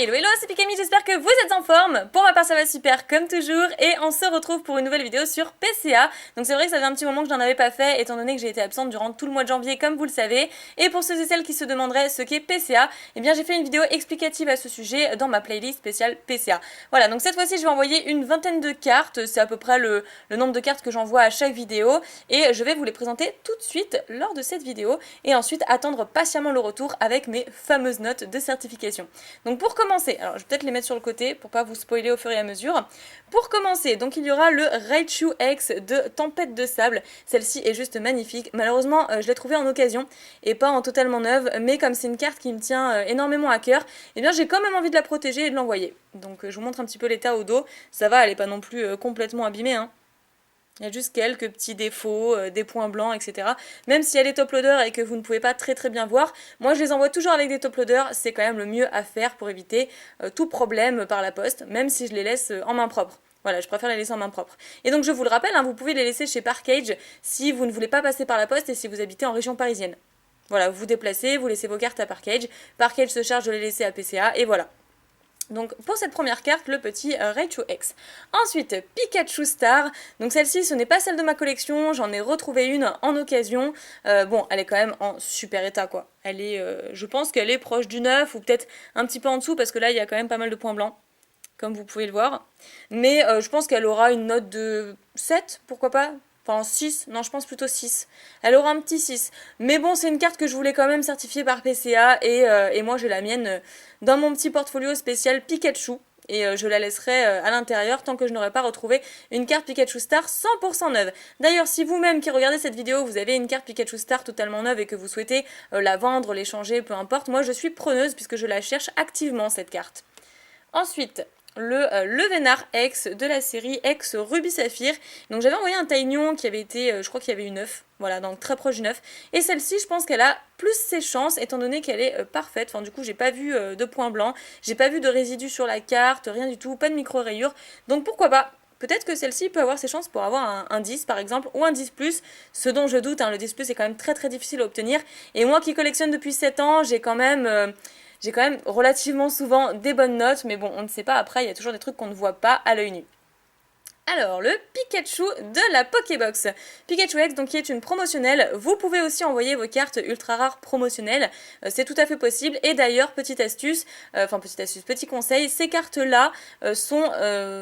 Hello hello, c'est Pikami, j'espère que vous êtes en forme. Pour ma part ça va super comme toujours et on se retrouve pour une nouvelle vidéo sur PCA. Donc c'est vrai que ça fait un petit moment que je n'en avais pas fait étant donné que j'ai été absente durant tout le mois de janvier comme vous le savez. Et pour ceux et celles qui se demanderaient ce qu'est PCA, eh bien j'ai fait une vidéo explicative à ce sujet dans ma playlist spéciale PCA. Voilà, donc cette fois-ci je vais envoyer une vingtaine de cartes, c'est à peu près le nombre de cartes que j'envoie à chaque vidéo. Et je vais vous les présenter tout de suite lors de cette vidéo et ensuite attendre patiemment le retour avec mes fameuses notes de certification. Donc pour commencer, alors je vais peut-être les mettre sur le côté pour pas vous spoiler au fur et à mesure. Pour commencer, donc il y aura le Raichu X de Tempête de Sable. Celle-ci est juste magnifique. Malheureusement, je l'ai trouvée en occasion et pas en totalement neuve, mais comme c'est une carte qui me tient énormément à cœur, eh bien j'ai quand même envie de la protéger et de l'envoyer. Donc je vous montre un petit peu l'état au dos. Ça va, elle est pas non plus complètement abîmée, hein. Il y a juste quelques petits défauts, des points blancs, etc. Même si elle est top loader et que vous ne pouvez pas très bien voir, moi je les envoie toujours avec des top loaders, c'est quand même le mieux à faire pour éviter tout problème par la poste, même si je les laisse en main propre. Voilà, je préfère les laisser en main propre. Et donc je vous le rappelle, hein, vous pouvez les laisser chez Parkage si vous ne voulez pas passer par la poste et si vous habitez en région parisienne. Voilà, vous vous déplacez, vous laissez vos cartes à Parkage, Parkage se charge de les laisser à PCA et voilà. Donc pour cette première carte, le petit Raichu X. Ensuite, Pikachu Star. Donc celle-ci, ce n'est pas celle de ma collection, j'en ai retrouvé une en occasion. Bon, elle est quand même en super état quoi. Elle est, je pense qu'elle est proche du 9 ou peut-être un petit peu en dessous parce que là, il y a quand même pas mal de points blancs, comme vous pouvez le voir. Mais je pense qu'elle aura une note de 7, pourquoi pas. Enfin 6, non je pense plutôt 6. Elle aura un petit 6. Mais bon, c'est une carte que je voulais quand même certifier par PCA et moi j'ai la mienne dans mon petit portfolio spécial Pikachu. Et je la laisserai à l'intérieur tant que je n'aurai pas retrouvé une carte Pikachu Star 100% neuve. D'ailleurs, si vous-même qui regardez cette vidéo, vous avez une carte Pikachu Star totalement neuve et que vous souhaitez la vendre, l'échanger, peu importe, moi je suis preneuse puisque je la cherche activement cette carte. Ensuite, le Vénard X de la série X Ruby Saphir. Donc j'avais envoyé un Taignon qui avait été, je crois qu'il y avait eu 9, voilà, donc très proche du 9. Et celle-ci, je pense qu'elle a plus ses chances étant donné qu'elle est parfaite. Enfin du coup, j'ai pas vu de points blancs, j'ai pas vu de résidus sur la carte, rien du tout, pas de micro-rayures. Donc pourquoi pas. Peut-être que celle-ci peut avoir ses chances pour avoir un 10 par exemple, ou un 10+, ce dont je doute, hein, le 10+, est quand même très difficile à obtenir. Et moi qui collectionne depuis 7 ans, j'ai quand même relativement souvent des bonnes notes, mais bon, on ne sait pas, après, il y a toujours des trucs qu'on ne voit pas à l'œil nu. Alors, le Pikachu de la Pokébox. Pikachu X, donc qui est une promotionnelle. Vous pouvez aussi envoyer vos cartes ultra rares promotionnelles. C'est tout à fait possible. Et d'ailleurs, petite astuce, petit conseil, ces cartes-là sont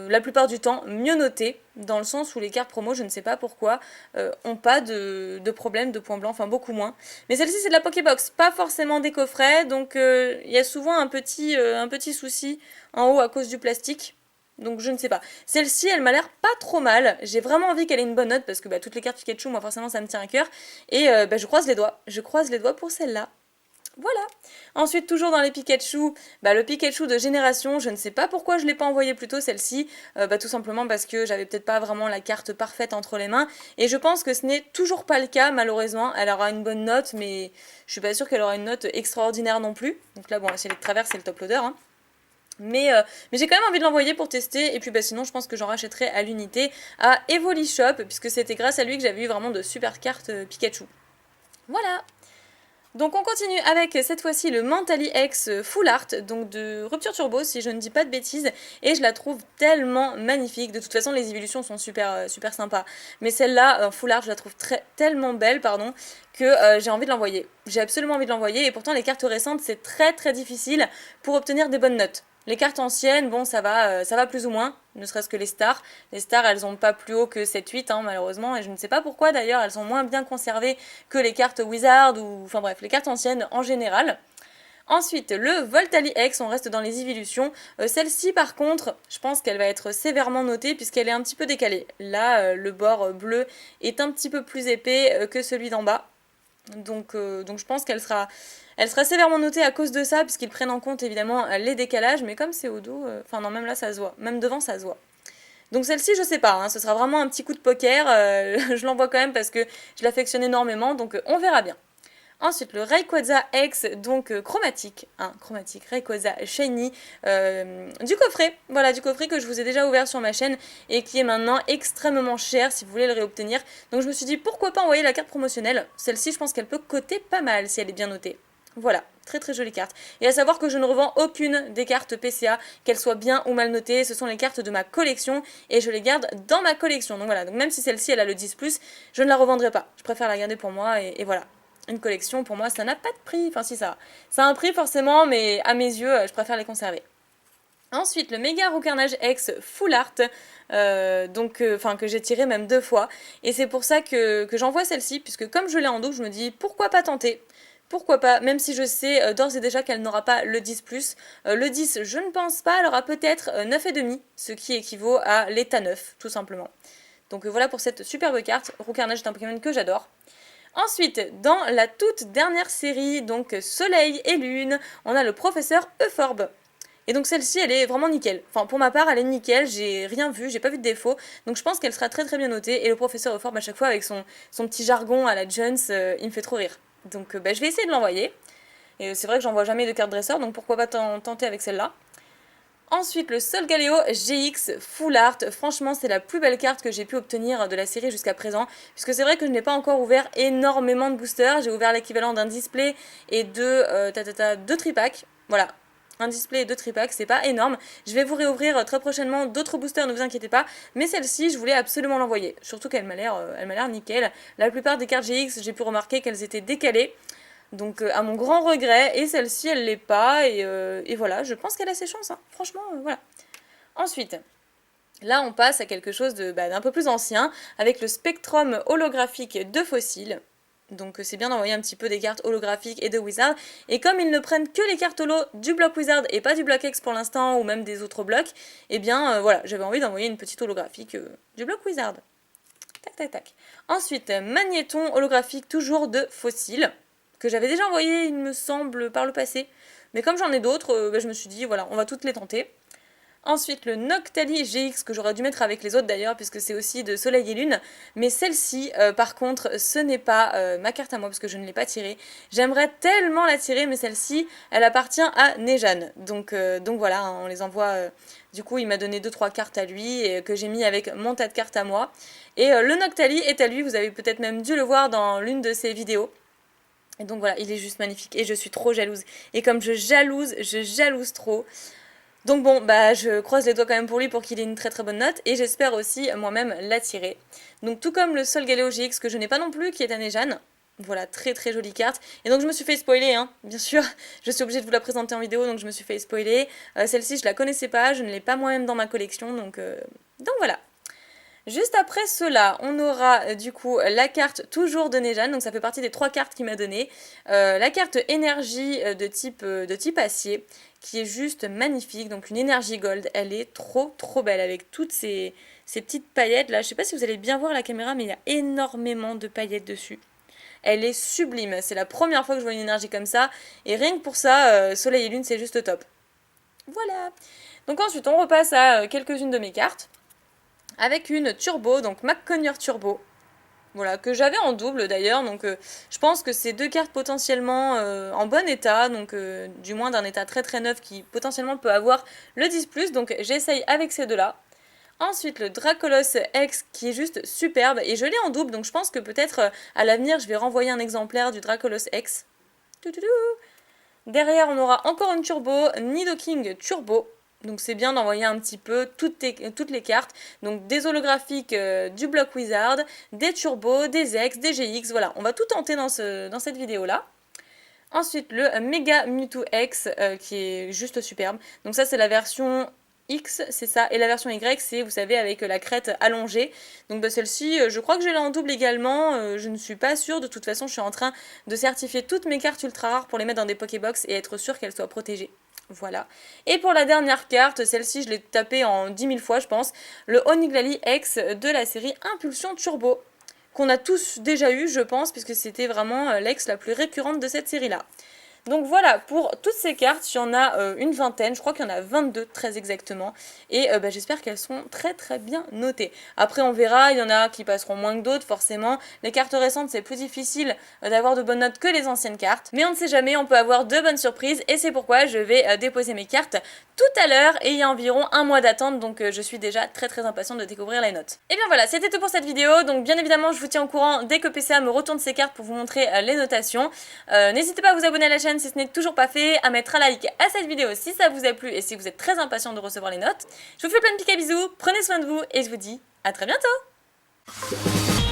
la plupart du temps mieux notées. Dans le sens où les cartes promo, je ne sais pas pourquoi, ont pas de problème de points blancs, enfin beaucoup moins. Mais celle-ci c'est de la Pokébox, pas forcément des coffrets, donc il y a souvent un petit souci en haut à cause du plastique. Donc je ne sais pas. Celle-ci, elle m'a l'air pas trop mal. J'ai vraiment envie qu'elle ait une bonne note parce que toutes les cartes Pikachu, moi forcément ça me tient à cœur. Et je croise les doigts. Je croise les doigts pour celle-là. Voilà. Ensuite, toujours dans les Pikachu, le Pikachu de génération, je ne sais pas pourquoi je ne l'ai pas envoyé plus tôt celle-ci, tout simplement parce que j'avais peut-être pas vraiment la carte parfaite entre les mains, et je pense que ce n'est toujours pas le cas malheureusement. Elle aura une bonne note, mais je suis pas sûre qu'elle aura une note extraordinaire non plus. Donc là, bon, si elle est de travers, c'est le top loader, hein. Mais j'ai quand même envie de l'envoyer pour tester, et puis sinon je pense que j'en rachèterai à l'unité à Evoli Shop, puisque c'était grâce à lui que j'avais eu vraiment de super cartes Pikachu. Voilà. Donc on continue avec cette fois-ci le Mentally X Full Art, donc de Rupture Turbo si je ne dis pas de bêtises, et je la trouve tellement magnifique. De toute façon les évolutions sont super sympas, mais celle-là, Full Art, je la trouve tellement belle, que j'ai envie de l'envoyer. J'ai absolument envie de l'envoyer, et pourtant les cartes récentes c'est très difficile pour obtenir des bonnes notes. Les cartes anciennes, bon ça va plus ou moins, ne serait-ce que les stars. Les stars, elles ont pas plus haut que 7-8 hein, malheureusement, et je ne sais pas pourquoi d'ailleurs, elles sont moins bien conservées que les cartes Wizard, ou enfin bref, les cartes anciennes en général. Ensuite, le Voltali X, on reste dans les évolutions. Celle-ci par contre, je pense qu'elle va être sévèrement notée puisqu'elle est un petit peu décalée. Là, le bord bleu est un petit peu plus épais que celui d'en bas. Donc je pense qu'elle sera sévèrement notée à cause de ça, puisqu'ils prennent en compte évidemment les décalages, mais comme c'est au dos, enfin non, même là ça se voit, même devant ça se voit. Donc celle-ci je sais pas, hein, ce sera vraiment un petit coup de poker, je l'envoie quand même parce que je l'affectionne énormément, donc on verra bien. Ensuite, le Rayquaza X, donc chromatique, chromatique, Rayquaza Shiny, du coffret, voilà, du coffret que je vous ai déjà ouvert sur ma chaîne et qui est maintenant extrêmement cher si vous voulez le réobtenir. Donc je me suis dit pourquoi pas envoyer la carte promotionnelle. Celle-ci, je pense qu'elle peut coter pas mal si elle est bien notée. Voilà, très très jolie carte. Et à savoir que je ne revends aucune des cartes PCA, qu'elles soient bien ou mal notées, ce sont les cartes de ma collection et je les garde dans ma collection. Donc voilà, donc même si celle-ci elle a le 10+, je ne la revendrai pas. Je préfère la garder pour moi et voilà. Une collection pour moi ça n'a pas de prix, enfin si ça a un prix forcément, mais à mes yeux je préfère les conserver. Ensuite, le méga Roucarnage X Full Art, que j'ai tiré même 2 fois. Et c'est pour ça que j'envoie celle-ci, puisque comme je l'ai en double, je me dis pourquoi pas tenter. Pourquoi pas, même si je sais d'ores et déjà qu'elle n'aura pas le 10+. Le 10, je ne pense pas, elle aura peut-être 9,5, ce qui équivaut à l'état 9, tout simplement. Donc voilà pour cette superbe carte. Roucarnage est un Pokémon que j'adore. Ensuite, dans la toute dernière série, donc Soleil et Lune, on a le professeur Euphorbe. Et donc celle-ci, elle est vraiment nickel. Enfin, pour ma part, elle est nickel, j'ai rien vu, j'ai pas vu de défaut. Donc je pense qu'elle sera très très bien notée. Et le professeur Euphorbe, à chaque fois, avec son petit jargon à la Jones, il me fait trop rire. Donc je vais essayer de l'envoyer. Et c'est vrai que j'envoie jamais de carte dresseur, donc pourquoi pas tenter avec celle-là. Ensuite, le Solgaleo GX Full Art. Franchement, c'est la plus belle carte que j'ai pu obtenir de la série jusqu'à présent. Puisque c'est vrai que je n'ai pas encore ouvert énormément de boosters. J'ai ouvert l'équivalent d'un display et deux tripacks. Voilà. Un display et 2 tripacks, c'est pas énorme. Je vais vous réouvrir très prochainement d'autres boosters, ne vous inquiétez pas. Mais celle-ci, je voulais absolument l'envoyer. Surtout qu'elle m'a l'air nickel. La plupart des cartes GX, j'ai pu remarquer qu'elles étaient décalées. Donc à mon grand regret, et celle-ci elle l'est pas, et voilà, je pense qu'elle a ses chances, hein. Franchement, voilà. Ensuite, là on passe à quelque chose d'un peu plus ancien, avec le Spectrum holographique de Fossile. Donc c'est bien d'envoyer un petit peu des cartes holographiques et de Wizard, et comme ils ne prennent que les cartes holo du bloc Wizard et pas du bloc X pour l'instant, ou même des autres blocs, et bien voilà, j'avais envie d'envoyer une petite holographique du bloc Wizard. Tac tac tac. Ensuite, Magnéton holographique toujours de Fossile, que j'avais déjà envoyé, il me semble, par le passé. Mais comme j'en ai d'autres, je me suis dit, voilà, on va toutes les tenter. Ensuite, le Noctali GX, que j'aurais dû mettre avec les autres d'ailleurs, puisque c'est aussi de Soleil et Lune. Mais celle-ci, par contre, ce n'est pas ma carte à moi, parce que je ne l'ai pas tirée. J'aimerais tellement la tirer, mais celle-ci, elle appartient à Nejan. Donc voilà, hein, on les envoie... du coup, il m'a donné 2-3 cartes à lui, et, que j'ai mis avec mon tas de cartes à moi. Et le Noctali est à lui, vous avez peut-être même dû le voir dans l'une de ses vidéos. Et donc voilà, il est juste magnifique et je suis trop jalouse. Et comme je jalouse trop. Donc bon, je croise les doigts quand même pour lui pour qu'il ait une très très bonne note. Et j'espère aussi moi-même l'attirer. Donc tout comme le Solgaleo GX que je n'ai pas non plus, qui est à Nejan. Voilà, très très jolie carte. Et donc je me suis fait spoiler, hein, bien sûr. Je suis obligée de vous la présenter en vidéo, donc je me suis fait spoiler. Celle-ci, je la connaissais pas, je ne l'ai pas moi-même dans ma collection, donc voilà. Juste après cela, on aura du coup la carte toujours de Nejan, donc ça fait partie des 3 cartes qu'il m'a donné. La carte énergie de type acier, qui est juste magnifique, donc une énergie gold, elle est trop trop belle avec toutes ces petites paillettes là. Je sais pas si vous allez bien voir la caméra, mais il y a énormément de paillettes dessus. Elle est sublime, c'est la première fois que je vois une énergie comme ça, et rien que pour ça, Soleil et Lune c'est juste top. Voilà. Donc ensuite on repasse à quelques-unes de mes cartes. Avec une turbo, donc McConner Turbo, voilà, que j'avais en double d'ailleurs, donc je pense que c'est 2 cartes potentiellement en bon état, donc du moins d'un état très très neuf qui potentiellement peut avoir le 10+, donc j'essaye avec ces deux-là. Ensuite le Dracolos X qui est juste superbe, et je l'ai en double, donc je pense que peut-être à l'avenir je vais renvoyer un exemplaire du Dracolos X. Derrière on aura encore une turbo, Nidoking Turbo. Donc c'est bien d'envoyer un petit peu toutes les cartes. Donc des holographiques du bloc Wizard, des turbos, des X, des GX. Voilà, on va tout tenter dans cette vidéo-là. Ensuite, le Mega Mewtwo X qui est juste superbe. Donc ça, c'est la version X, c'est ça. Et la version Y, c'est, vous savez, avec la crête allongée. Donc celle-ci, je crois que je l'ai en double également. Je ne suis pas sûre. De toute façon, je suis en train de certifier toutes mes cartes ultra rares pour les mettre dans des Pokébox et être sûre qu'elles soient protégées. Voilà. Et pour la dernière carte, celle-ci je l'ai tapée en 10 000 fois je pense, le Oniglali X de la série Impulsion Turbo, qu'on a tous déjà eu je pense, puisque c'était vraiment l'ex la plus récurrente de cette série-là. Donc voilà, pour toutes ces cartes, il y en a une vingtaine, je crois qu'il y en a 22 très exactement, et j'espère qu'elles seront très très bien notées. Après on verra, il y en a qui passeront moins que d'autres forcément, les cartes récentes c'est plus difficile d'avoir de bonnes notes que les anciennes cartes, mais on ne sait jamais, on peut avoir de bonnes surprises, et c'est pourquoi je vais déposer mes cartes tout à l'heure, et il y a environ un mois d'attente, donc je suis déjà très très impatiente de découvrir les notes. Et bien voilà, c'était tout pour cette vidéo, donc bien évidemment je vous tiens au courant dès que PCA me retourne ses cartes pour vous montrer les notations. N'hésitez pas à vous abonner à la chaîne chaîne si ce n'est toujours pas fait, à mettre un like à cette vidéo si ça vous a plu et si vous êtes très impatient de recevoir les notes. Je vous fais plein de pics à bisous, prenez soin de vous et je vous dis à très bientôt.